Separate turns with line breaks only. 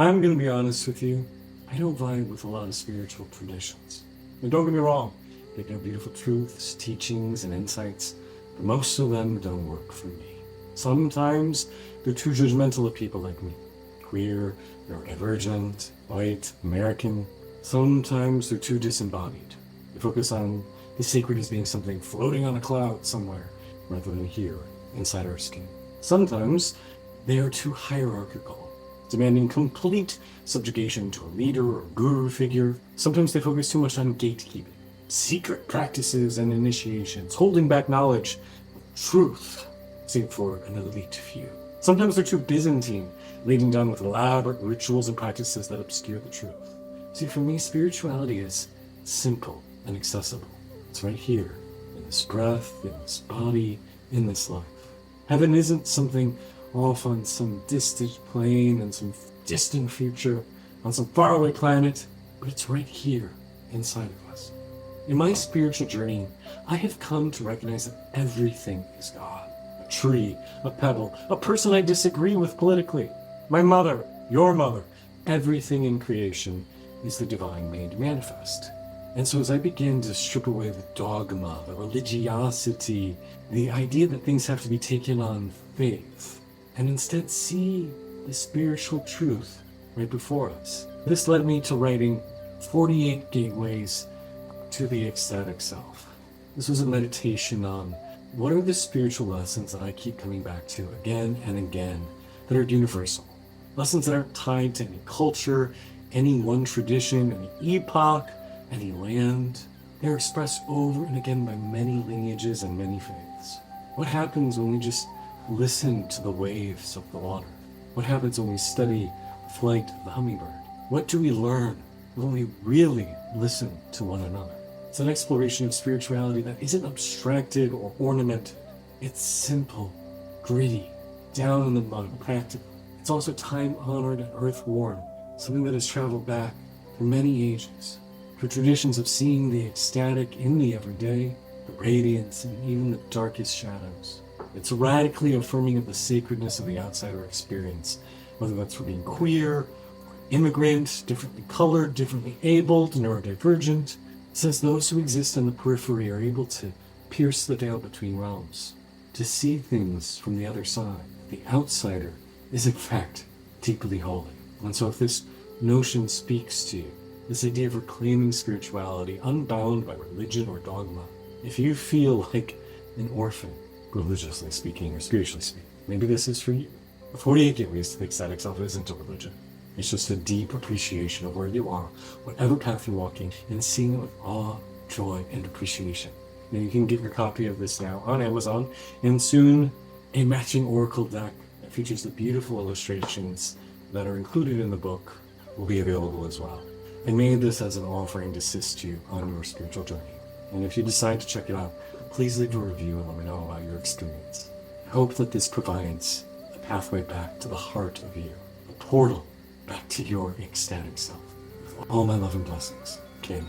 I'm going to be honest with you. I don't vibe with a lot of spiritual traditions. And don't get me wrong, they have beautiful truths, teachings, and insights, but most of them don't work for me. Sometimes they're too judgmental of people like me. Queer, neurodivergent, white, American. Sometimes they're too disembodied. They focus on the sacred as being something floating on a cloud somewhere, rather than here, inside our skin. Sometimes they are too hierarchical, demanding complete subjugation to a leader or guru figure. Sometimes they focus too much on gatekeeping, secret practices and initiations, holding back knowledge of truth, save for an elite few. Sometimes they're too Byzantine, leading down with elaborate rituals and practices that obscure the truth. See, for me, spirituality is simple and accessible. It's right here, in this breath, in this body, in this life. Heaven isn't something off on some distant plane in some distant future, on some faraway planet, but it's right here, inside of us. In my spiritual journey, I have come to recognize that everything is God. A tree, a pebble, a person I disagree with politically, my mother, your mother, everything in creation is the divine made manifest. And so as I begin to strip away the dogma, the religiosity, the idea that things have to be taken on faith, and instead see the spiritual truth right before us, this led me to writing 48 Gateways to the Ecstatic Self. This was a meditation on what are the spiritual lessons that I keep coming back to again and again that are universal. Lessons that aren't tied to any culture, any one tradition, any epoch, any land. They're expressed over and again by many lineages and many faiths. What happens when we just listen to the waves of the water? What happens when we study the flight of the hummingbird? What do we learn when we really listen to one another? It's an exploration of spirituality that isn't abstracted or ornamented. It's simple, gritty, down in the mud, practical. It's also time-honored and earth-worn, something that has traveled back for many ages, for traditions of seeing the ecstatic in the everyday, the radiance in even the darkest shadows. It's radically affirming of the sacredness of the outsider experience, whether that's for being queer, immigrant, differently colored, differently abled, neurodivergent. It says those who exist on the periphery are able to pierce the veil between realms, to see things from the other side. The outsider is in fact deeply holy. And so if this notion speaks to you, this idea of reclaiming spirituality unbound by religion or dogma, if you feel like an orphan, religiously speaking or spiritually speaking, maybe this is for you. The 48 Gateways to the Ecstatic Self isn't a religion. It's just a deep appreciation of where you are, whatever path you're walking, and seeing it with awe, joy, and appreciation. Now you can get your copy of this now on Amazon, and soon a matching oracle deck that features the beautiful illustrations that are included in the book will be available as well. I made this as an offering to assist you on your spiritual journey. And if you decide to check it out, please leave a review and let me know about your experience. I hope that this provides a pathway back to the heart of you, a portal back to your ecstatic self. With all my love and blessings, Kaelan.